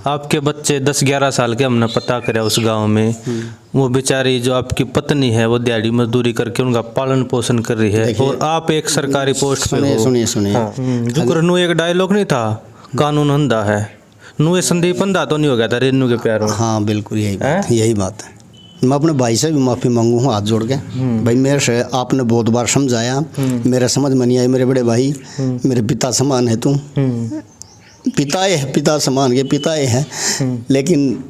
आपके बच्चे 10-11 साल के, हमने पता करा उस गांव में, वो बेचारी जो आपकी पत्नी है वो दिहाड़ी मजदूरी करके उनका पालन पोषण कर रही है, और आप एक सरकारी पोस्ट पे हो। सुनिए जो एक डायलॉग नहीं था, कानून अंधा है, नुए संदीप अंधा तो नहीं हो गया था रेनू के प्यारों। हाँ बिल्कुल यही बात है। मैं अपने भाई से भी माफ़ी मांगू हूँ हाथ जोड़ के। भाई मेरे से आपने बहुत बार समझाया, मेरा समझ में नहीं आई। मेरे बड़े भाई मेरे पिता समान है, तू पिता समान के पिता है, लेकिन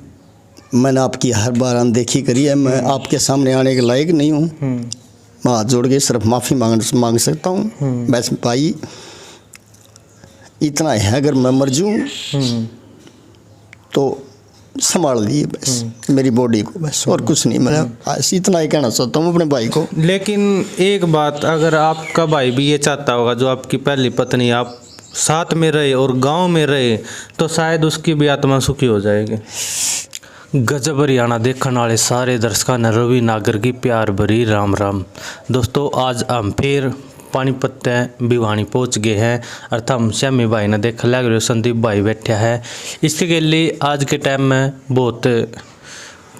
मैंने आपकी हर बार अनदेखी करी है। मैं आपके सामने आने के लायक नहीं हूँ। मैं हाथ जोड़ के सिर्फ माफ़ी मांग सकता हूँ। बस भाई इतना है, अगर मैं मर जाऊँ तो संभाल लिए बस मेरी बॉडी को, बस और कुछ नहीं। मैं इतना ही कहना चाहता हूँ अपने भाई को। लेकिन एक बात, अगर आपका भाई भी ये चाहता होगा, जो आपकी पहली पत्नी, आप साथ में रहे और गांव में रहे, तो शायद उसकी भी आत्मा सुखी हो जाएगी। गजब हरियाणा देखने वाले सारे दर्शकों ने रवि नागर की प्यार भरी राम राम। दोस्तों आज हम फिर पानीपत भिवानी पहुंच गए हैं, अर्थात हम श्यामी भाई ने देख लग रहे संदीप भाई बैठा है। इसके लिए आज के टाइम में बहुत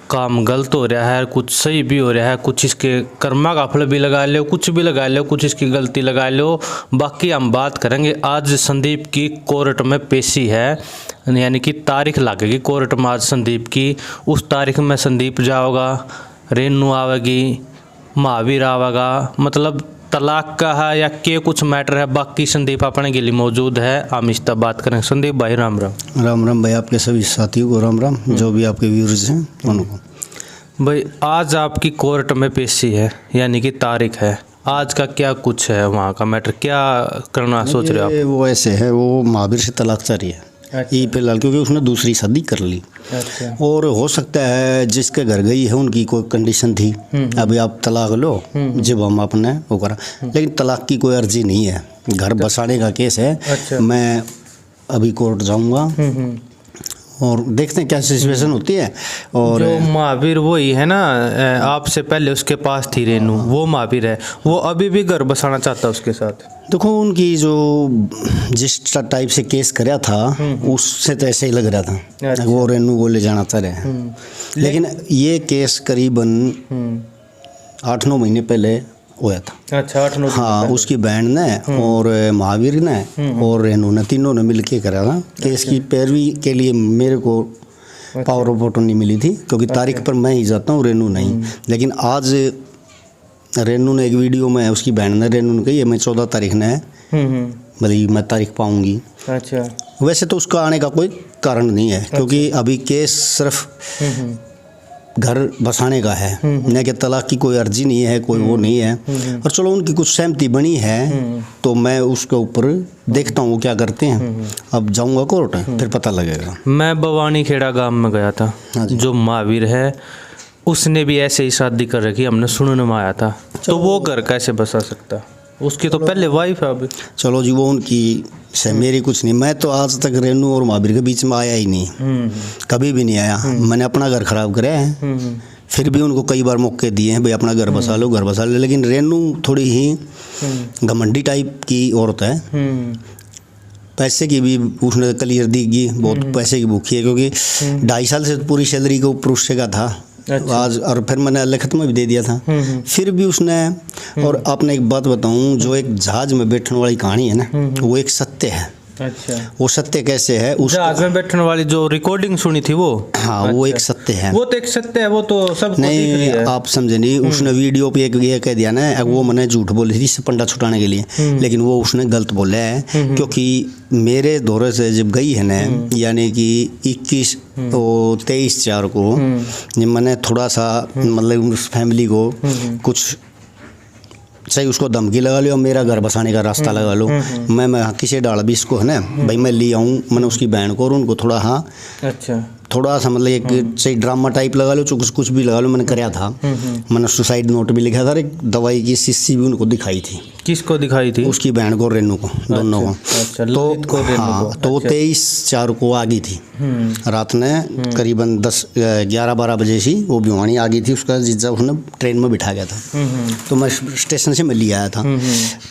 काम गलत हो रहा है, कुछ सही भी हो रहा है, कुछ इसके कर्मा का फल भी लगा लो, कुछ भी लगा लो, कुछ इसकी गलती लगा लो। बाकी हम बात करेंगे। आज संदीप की कोर्ट में पेशी है, यानी कि तारीख लगेगी कोर्ट में आज संदीप की। उस तारीख में संदीप जाओगा, रेनू आवेगी, महावीर आवेगा, मतलब तलाक का है या के कुछ मैटर है। बाकी संदीप अपने के लिए मौजूद है, हम इस तब बात करें। संदीप भाई राम राम। राम राम भाई, आपके सभी साथियों को राम राम, जो भी आपके व्यूअर्स हैं उनको। भाई आज आपकी कोर्ट में पेशी है, यानी कि तारीख है, आज का क्या कुछ है वहाँ का मैटर, क्या करना सोच रहे हो आप? वो ऐसे है, वो महावीर से तलाक चाह रही है। अच्छा। ये फिलहाल क्योंकि उसने दूसरी शादी कर ली। अच्छा। और हो सकता है जिसके घर गई है उनकी कोई कंडीशन थी, अभी आप तलाक लो जब हम अपने वो करा, लेकिन तलाक की कोई अर्जी नहीं है, घर बसाने का केस है। अच्छा। मैं अभी कोर्ट जाऊंगा और देखते हैं क्या सिचुएशन होती है। और जो महावीर वही है ना, आपसे पहले उसके पास थी रेनू, वो महावीर है, वो अभी भी घर बसाना चाहता है उसके साथ। देखो उनकी जो जिस टाइप से केस कराया था उससे तो ऐसे ही लग रहा था। अच्छा। वो रेनू को ले जाना चाह रहे हैं, लेकिन ये केस करीबन 8-9 महीने पहले हुआ था। अच्छा 8-9। हाँ, उसकी बहन ने और महावीर ने और रेनू ने, तीनों ने मिलके करा था। केस की पैरवी के लिए मेरे को पावर ऑफ अटॉर्नी मिली थी, क्योंकि तारीख पर मैं ही जाता हूँ, रेनू नहीं। लेकिन आज रेनू ने एक वीडियो में, उसकी बहन ने रेनू ने कही है मैं 14 तारीख ने भले मैं तारीख पाऊंगी। अच्छा। वैसे तो उसका आने का कोई कारण नहीं है, क्योंकि अभी केस सिर्फ घर बसाने का है, न कि तलाक की कोई अर्जी नहीं है, कोई वो नहीं है। और चलो उनकी कुछ सहमति बनी है तो मैं उसके ऊपर देखता हूँ क्या करते हैं। अब जाऊंगा कोर्ट, फिर पता लगेगा। मैं भवानी खेड़ा गांव में गया था, जो महावीर है उसने भी ऐसे ही शादी कर रखी, हमने सुनने में आया था। तो वो घर कैसे बसा सकता, उसकी तो पहले वाइफ है अभी। चलो जी, वो उनकी से मेरी कुछ नहीं। मैं तो आज तक रेनू और महावीर के बीच में आया ही नहीं, कभी भी नहीं आया। मैंने अपना घर खराब कराया है, फिर भी उनको कई बार मौके दिए हैं, भाई अपना घर बसा लो, घर बसा लो। लेकिन रेनू थोड़ी ही घमंडी टाइप की औरत है, पैसे की भी उसने क्लियर दी की, बहुत पैसे की भूखी है, क्योंकि 2.5 साल से पूरी सैलरी को पुरुष का था। अच्छा। आज और फिर मैंने लिखत में भी दे दिया था, फिर भी उसने। और आपने एक बात बताऊं, जो एक जहाज में बैठने वाली कहानी है ना, वो एक सत्य है। अच्छा। वो सत्य कैसे है? उस जहाज में बैठने वाली जो रिकॉर्डिंग सुनी थी वो, हाँ। अच्छा। वो एक सत्य है। वो तो एक सत्य है, वो तो सब नहीं, आप समझे नहीं। उसने वीडियो पे एक ये कह दिया ना, वो मैंने झूठ बोली थी इससे पंडा छुटाने के लिए, लेकिन वो उसने गलत बोला है। क्योंकि मेरे दौरे से जब गई है ना, यानी कि 23/4 को, मैंने थोड़ा सा मतलब उस फैमिली को कुछ सही उसको धमकी लगा लो, मेरा घर बसाने का रास्ता लगा लो। मैं किसी डाल भी इसको है ना भाई मैं ले आऊँ, मैंने उसकी बहन को और उनको थोड़ा, हाँ अच्छा थोड़ा सा मतलब एक सही ड्रामा टाइप लगा लो, कुछ भी लगा लो, मैंने कराया था। मैंने सुसाइड नोट भी लिखा था, एक दवाई की शीशी भी उनको दिखाई थी। किसको दिखाई थी? उसकी बहन को, रेनू को, दोनों को। तो हाँ, तो वो 23/4 को आ गई थी रात में, करीबन 11-12 बजे से वो भिवानी आ गई थी। उसका जीजा उसने ट्रेन में बिठा गया था, तो मैं स्टेशन से मिल लिया आया था।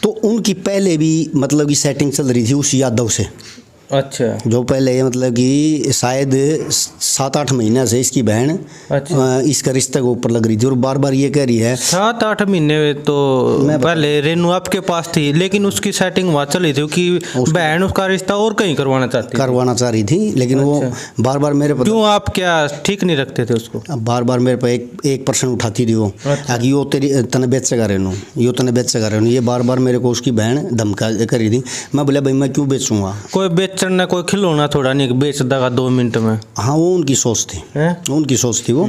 तो उनकी पहले भी मतलब की सेटिंग चल रही थी उस यादव से। अच्छा जो पहले मतलब कि शायद 7-8 महीने से इसकी बहन इसका रिश्ते के ऊपर लग रही थी और बार बार ये कह रही है। 7-8 महीने तो पहले रेनू आपके पास थी, लेकिन उसकी सेटिंग वहाँ चली थी कि बहन उसका रिश्ता और कहीं करवाना चाह रही थी, लेकिन वो बार बार मेरे पर, क्यों आप क्या ठीक नहीं रखते थे उसको? बार बार मेरे पर एक % उठाती थी वो, कि यो तेरी तने बेचेगा रेनू, यो तने बेचेगा रेनू, ये बार बार मेरे को उसकी बहन धमका करी थी। मैं बोला भाई मैं क्यों बेचूंगा, कोई बेचना कोई खिलौना थोड़ा नहीं बेच देगा 2 मिनट में। हाँ वो उनकी सोच थी, उनकी सोच थी वो।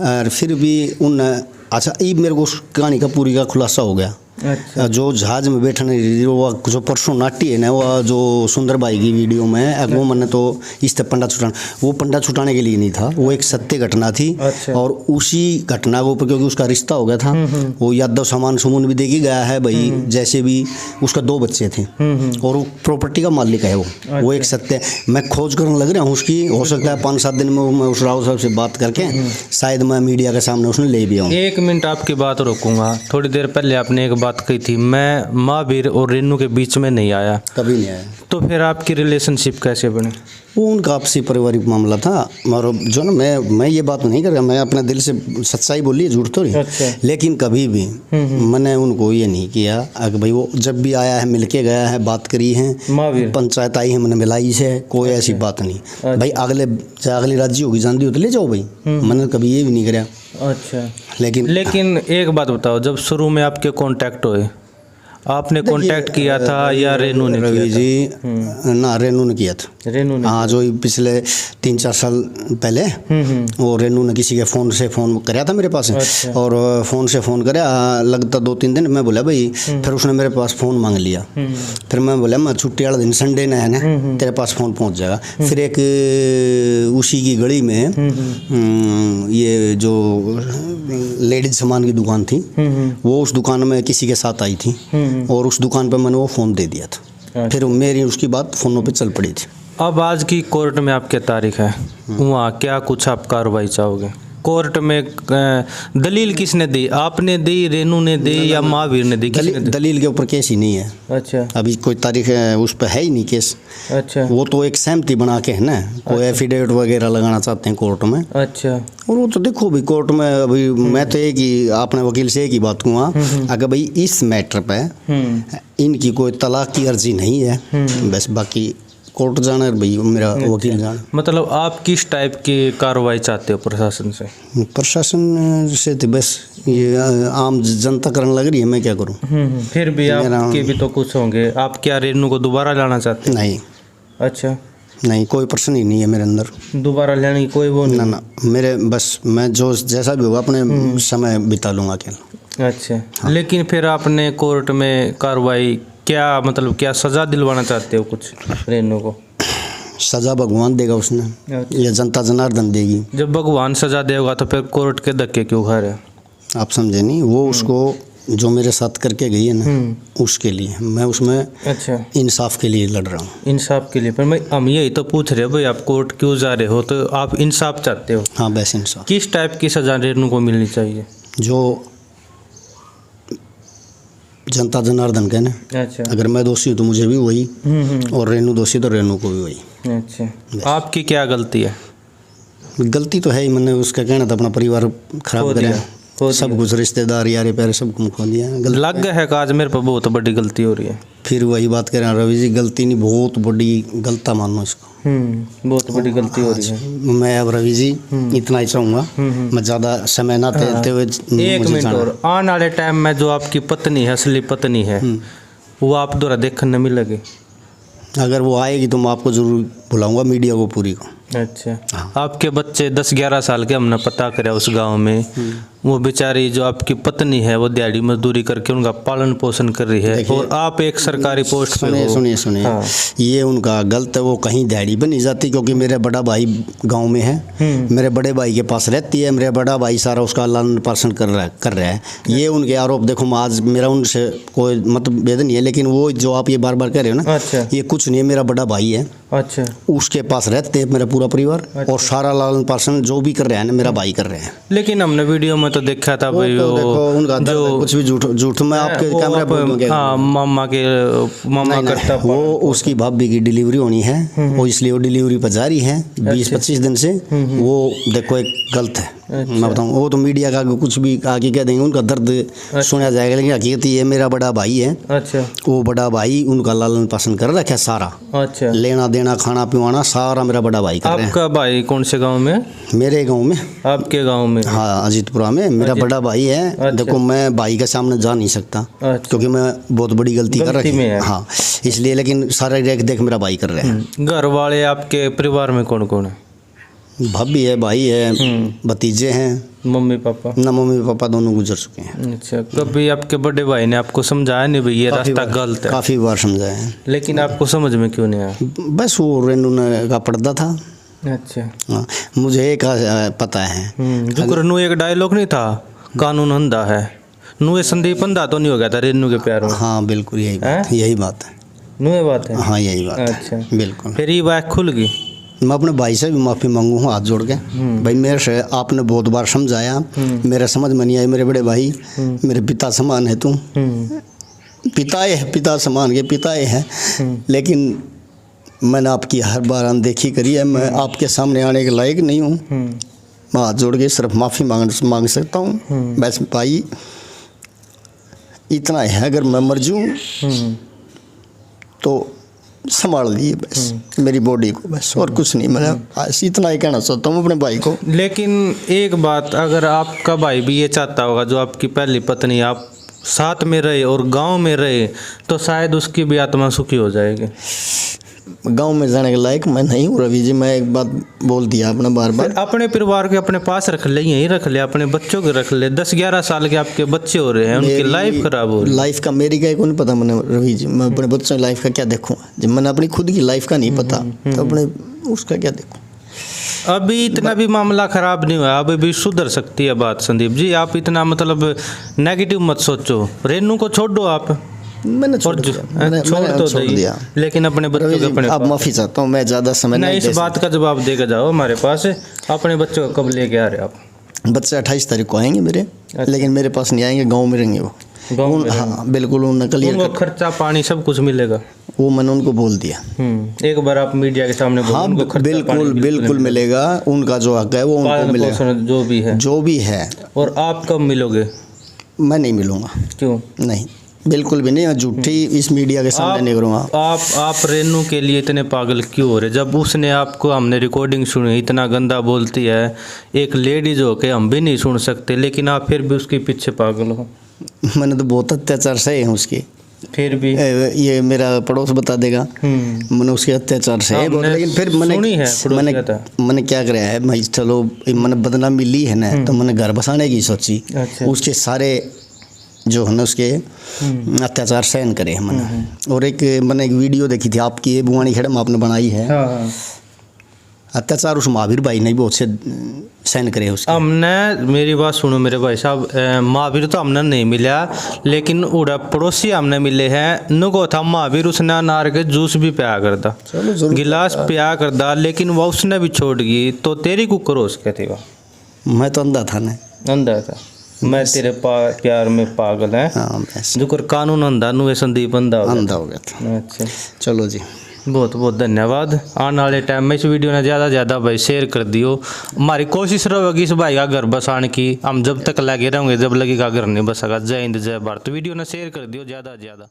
और फिर भी उन अच्छा ये मेरे को उस कहानी का पूरी का खुलासा हो गया। अच्छा। जो जहाज में बैठने वो जो परसों नाटी है ना, वो जो सुंदर भाई की वीडियो में वो मैंने तो इस पंडा छुटाना, वो पंडा छुटाने के लिए नहीं था, वो एक सत्य घटना थी। अच्छा। और उसी घटना के ऊपर क्योंकि उसका रिश्ता हो गया था, वो यादव सामान सुमून भी देखी गया है भाई, जैसे भी उसका 2 बच्चे थे और वो प्रॉपर्टी का मालिक है वो एक सत्य। मैं खोज करने लग रहा हूँ उसकी, हो सकता है 5-7 दिन में मैं उस राव साहब से बात करके शायद मैं मीडिया के सामने उसने ले भी आऊँ। 1 मिनट आपकी बात रोकूंगा। थोड़ी देर पहले आपने एक बात कही थी, मैं महावीर और रेनू के बीच में नहीं आया, कभी नहीं आया। तो फिर आपकी रिलेशनशिप कैसे बनी? वो उनका आपसी पारिवारिक मामला था। और जो ना मैं ये बात नहीं कर रहा, मैं अपने दिल से सच्चाई बोली, झूठ तो नहीं। अच्छा। लेकिन कभी भी मैंने उनको ये नहीं किया कि भाई वो जब भी आया है मिलके गया है, बात करी है, पंचायत आई है मैंने मिलाई से, कोई ऐसी बात नहीं। भाई अगली राज्य होगी जानती हो तो ले जाओ भाई, मैंने कभी ये भी नहीं कराया। अच्छा। लेकिन एक बात बताओ, जब शुरू में आपके कांटेक्ट हुए, आपने कांटेक्ट किया था या रेनू ने? रवि जी ना, रेनू ने किया था। रेनू ने? हाँ, जो पिछले 3-4 साल पहले वो रेनू ने किसी के फ़ोन से फ़ोन कराया था मेरे पास। अच्छा। और फ़ोन से फ़ोन कराया, लगता 2-3 दिन। मैं बोला भाई, फिर उसने मेरे पास फ़ोन मांग लिया। फिर मैं बोला मैं छुट्टी वाला दिन संडे ने है ना, तेरे पास फ़ोन पहुँच जाएगा। फिर एक उसी की गली में ये जो लेडीज सामान की दुकान थी, वो उस दुकान में किसी के साथ आई थी और उस दुकान पर मैंने वो फ़ोन दे दिया था। फिर मेरी उसकी बात फ़ोनों पे चल पड़ी थी। अब आज की कोर्ट में आपके तारीख है, वहाँ क्या कुछ आप कार्रवाई चाहोगे? कोर्ट में दलील किसने दी? आपने दी, रेनू ने दी या महावीर ने दी? दलील के ऊपर केस ही नहीं है। अच्छा। अभी कोई तारीख है उस पर है ही नहीं केस। अच्छा। वो तो एक सहमति बना के है ना, कोई एफिडेविट वगैरह लगाना चाहते हैं कोर्ट में। अच्छा। और वो तो देखो भाई कोर्ट में अभी मैं तो एक ही अपने वकील से एक ही बात कहूँगा, अगर भाई इस मैटर पे इनकी कोई तलाक की अर्जी नहीं है, बस बाकी कोर्ट जाना है भाई, मेरा वकील जाना। मतलब आप किस टाइप की कार्रवाई चाहते हो प्रशासन से? प्रशासन से तो बस ये आम जनता करने लग रही है, मैं क्या करूं। फिर भी आपके भी तो कुछ होंगे। आप क्या रेनू को दोबारा लाना चाहते हैं? नहीं। अच्छा। नहीं, कोई प्रश्न ही नहीं है मेरे अंदर दोबारा लेने की कोई वो नहीं? ना, मेरे बस मैं जो जैसा भी होगा अपने समय बिता लूँगा अकेला। अच्छा। हाँ। लेकिन फिर आपने कोर्ट में कार्रवाई क्या, मतलब क्या सज़ा दिलवाना चाहते हो कुछ रेनू को? सज़ा भगवान देगा उसने। अच्छा। या जनता जनार्दन देगी। जब भगवान सज़ा देगा तो फिर कोर्ट के धक्के क्यों खा रहे? आप समझे नहीं, वो उसको जो मेरे साथ करके गई है ना, उसके लिए मैं उसमें अच्छा इंसाफ के लिए लड़ रहा हूँ। इंसाफ के लिए? पर मैं हम यही तो पूछ रहे हो भाई, आप कोर्ट क्यों जा रहे हो? तो आप इंसाफ चाहते हो? हाँ, बस इंसाफ। किस टाइप की सज़ा रेनू को मिलनी चाहिए? जो जनता जनार्दन कहने। अच्छा। अगर मैं दोषी हूँ तो मुझे भी वही, और रेनू दोषी तो रेनू को भी वही। अच्छा। आपकी क्या गलती है? गलती तो है ही, मैंने उसका कहना था अपना परिवार खराब कराया, सब कुछ रिश्तेदार यारे प्यारे सब खो दिया। लग गया है कि आज मेरे पर बहुत बड़ी गलती हो रही है। फिर वही बात कह रहे हैं रवि जी, गलती नहीं, बहुत बड़ी गलता मानो इसको। बहुत बड़ी गलती हो रही है। मैं अब रवि जी इतना ही चाहूँगा, मैं ज़्यादा समय ना देते हुए 1 मिनट और, आने वाले टाइम में जो आपकी पत्नी है, असली पत्नी है, वो आप द्वारा देखने मिलेगी? अगर वो आएगी तो मैं आपको ज़रूर बुलाऊंगा, मीडिया को पूरी को। अच्छा। हाँ। आपके बच्चे 10-11 साल के, हमने पता करा उस गांव में, वो बेचारी जो आपकी पत्नी है वो दिहाड़ी मजदूरी करके उनका पालन पोषण कर रही है, और आप एक सरकारी पोस्ट पे हो। सुनिए। हाँ। ये उनका गलत है, वो कहीं दिहाड़ी पे नहीं जाती, क्योंकि मेरे बड़ा भाई गांव में है, मेरे बड़े भाई के पास रहती है, मेरा बड़ा भाई सारा उसका लालन पालन कर रहा है। ये उनके आरोप देखो, आज मेरा उनसे कोई मतभेद नहीं है, लेकिन वो जो आप ये बार बार कह रहे हो ना, अच्छा, ये कुछ नहीं है, मेरा बड़ा भाई है। अच्छा। उसके पास रहते हैं मेरा पूरा परिवार। अच्छा। और सारा लालन पालन जो भी कर रहे हैं ना मेरा भाई कर रहे हैं। लेकिन हमने वीडियो में तो देखा था वो भाई तो देखो वो उनका दर्द है, कुछ भी झूठ झूठ में आपके वो कैमरा बोल दूंगा क्या हाँ मामा करता वो उसकी भाभी की डिलीवरी होनी है, वो इसलिए वो डिलीवरी पर जा रही है 20-25 दिन से। वो देखो एक गलत है, मैं बताऊँ, वो तो मीडिया का कुछ भी आगे कह देंगे, उनका दर्द सुना जाएगा, लेकिन हकीकत ये मेरा बड़ा भाई है। अच्छा। वो बड़ा भाई उनका लालन पालन कर रखा है सारा। अच्छा। लेना देना खाना पिवाना सारा मेरा बड़ा भाई कर रहा है। आपका भाई कौन से गांव में? मेरे गांव में। आपके गांव में? हाँ, अजीतपुरा में मेरा बड़ा भाई है। अच्छा। देखो मैं भाई के सामने जा नहीं सकता। अच्छा। क्योंकि मैं बहुत बड़ी गलती कर रखी है। हाँ, इसलिए, लेकिन सारा देख मेरा भाई कर रहे हैं। घर वाले आपके परिवार में कौन कौन है? भाभी है, भाई है, भतीजे हैं। Mummy papa? ना, मम्मी पापा दोनों गुजर चुके हैं। अच्छा। कभी आपके बड़े भाई ने आपको समझाया नहीं भाई ये रास्ता गलत है? काफ़ी बार समझाया है। लेकिन आपको समझ में क्यों नहीं आया? बस वो रेनू का पर्दा था। अच्छा। हाँ, मुझे एक पता है। जुकरनू एक डायलॉग नहीं था, कानून अंधा है, नुए संदीप अंधा तो नहीं हो गया था रेनू के प्यार में? हाँ बिल्कुल, यही बात है। नुए बात है? हाँ यही बात है। अच्छा बिल्कुल। फिर ये बात खुल गई? मैं अपने भाई से भी माफ़ी मांगू हूँ हाथ जोड़ के। भाई मेरे से आपने बहुत बार समझाया, मेरा समझ में नहीं आई। मेरे बड़े भाई मेरे पिता समान है, तुम पिता समान के पिता है, लेकिन मैंने आपकी हर बार अनदेखी करी है। मैं आपके सामने आने के लायक नहीं हूँ। मैं हाथ जोड़ के सिर्फ माफ़ी मांग सकता हूँ। बस भाई इतना है, अगर मैं मर जाऊँ तो संभाल लिए बस मेरी बॉडी को, बस और कुछ नहीं। मैं इतना ही कहना चाहता हूँ अपने भाई को। लेकिन एक बात, अगर आपका भाई भी ये चाहता होगा, जो आपकी पहली पत्नी आप साथ में रहे और गांव में रहे, तो शायद उसकी भी आत्मा सुखी हो जाएगी। गांव में जाने के लायक मैं नहीं हूँ रवि जी। मैं एक बात बोल दिया अपना बार बार। अपने परिवार के अपने पास रख ले, यहीं रख ले, अपने बच्चों के रख ले। 10-11 साल के आपके बच्चे हो रहे हैं, उनकी लाइफ खराब हो रही है। लाइफ का मेरी का को नहीं पता मैंने रवि जी। मैं अपने बच्चों की लाइफ का क्या देखूँगा जब मैंने अपनी खुद की लाइफ का नहीं पता, तो अपने उसका क्या देखूँ। अभी इतना भी मामला खराब नहीं हुआ, अभी भी सुधर सकती है बात। संदीप जी आप इतना मतलब नेगेटिव मत सोचो, रेनू को छोड़ दो आप। मैंने छोड़ दिया, लेकिन अपने बच्चों के अपने अब माफ़ी चाहता हूँ, मैं ज़्यादा समय नहीं। इस बात का जवाब देकर जाओ हमारे पास। अपने बच्चों को कब लेके आ रहे आप? बच्चे 28 तारीख को आएंगे मेरे। अच्छा। लेकिन मेरे पास नहीं आएंगे, गांव में रहेंगे वो। हाँ बिल्कुल, उनको खर्चा पानी सब कुछ मिलेगा, वो मैंने उनको बोल दिया। एक बार आप मीडिया के सामने हाँ बिल्कुल मिलेगा। उनका जो हक है वो उनको मिलेगा, जो भी है। और आप कब मिलोगे? मैं नहीं मिलूंगा। क्यों? नहीं, बिल्कुल भी नहीं। झूठी इस मीडिया के सामने नहीं करूँगा। आप रेनू के लिए इतने पागल क्यों हो रहे? जब उसने आपको, हमने रिकॉर्डिंग सुनी, इतना गंदा बोलती है, एक लेडीज हो के हम भी नहीं सुन सकते, लेकिन आप फिर भी उसके पीछे पागल हो। मैंने तो बहुत अत्याचार सहे हैं उसके, फिर भी ये मेरा पड़ोस बता देगा। मैंने उसके अत्याचार सहे बहुत, लेकिन फिर मैंने क्या कराया है भाई, चलो मैंने बदनामी ली है ना, तो मैंने घर बसाने की सोची। अच्छा। उसके सारे जो है ना उसके अत्याचार सहन करे मैंने। और मैंने एक वीडियो देखी थी आपकी, बुआनी खेड़ा में आपने बनाई है। हाँ। अत्याचार उस महावीर भाई ने बहुत से सहन करे उसके। हमने, मेरी बात सुनो मेरे भाई साहब, महावीर तो हमने नहीं मिला, लेकिन उड़ा पड़ोसी हमने मिले हैं। नुको था महावीर, उसने अनार के जूस भी पिया करता, गिलास पिया करता, लेकिन वह उसने भी छोड़ गई। तो तेरी कुकर हो सके थी वह। मैं तो अंधा था ना। अंधा था मैं, तेरे प्यार में पागल है। हाँ, जुकर कानून अंधा, नुए संदीप अंधा हो गया था। अच्छा चलो जी, बहुत बहुत धन्यवाद। आने वाले टाइम में इस वीडियो ने ज़्यादा ज़्यादा भाई शेयर कर दियो। हमारी कोशिश रहेगी इस भाई का घर बसाने की। हम जब तक लगे रहेंगे, जब लगेगा घर नहीं बसेगा। जय हिंद जय भारत। वीडियो ने शेयर कर दियो ज़्यादा ज़्यादा।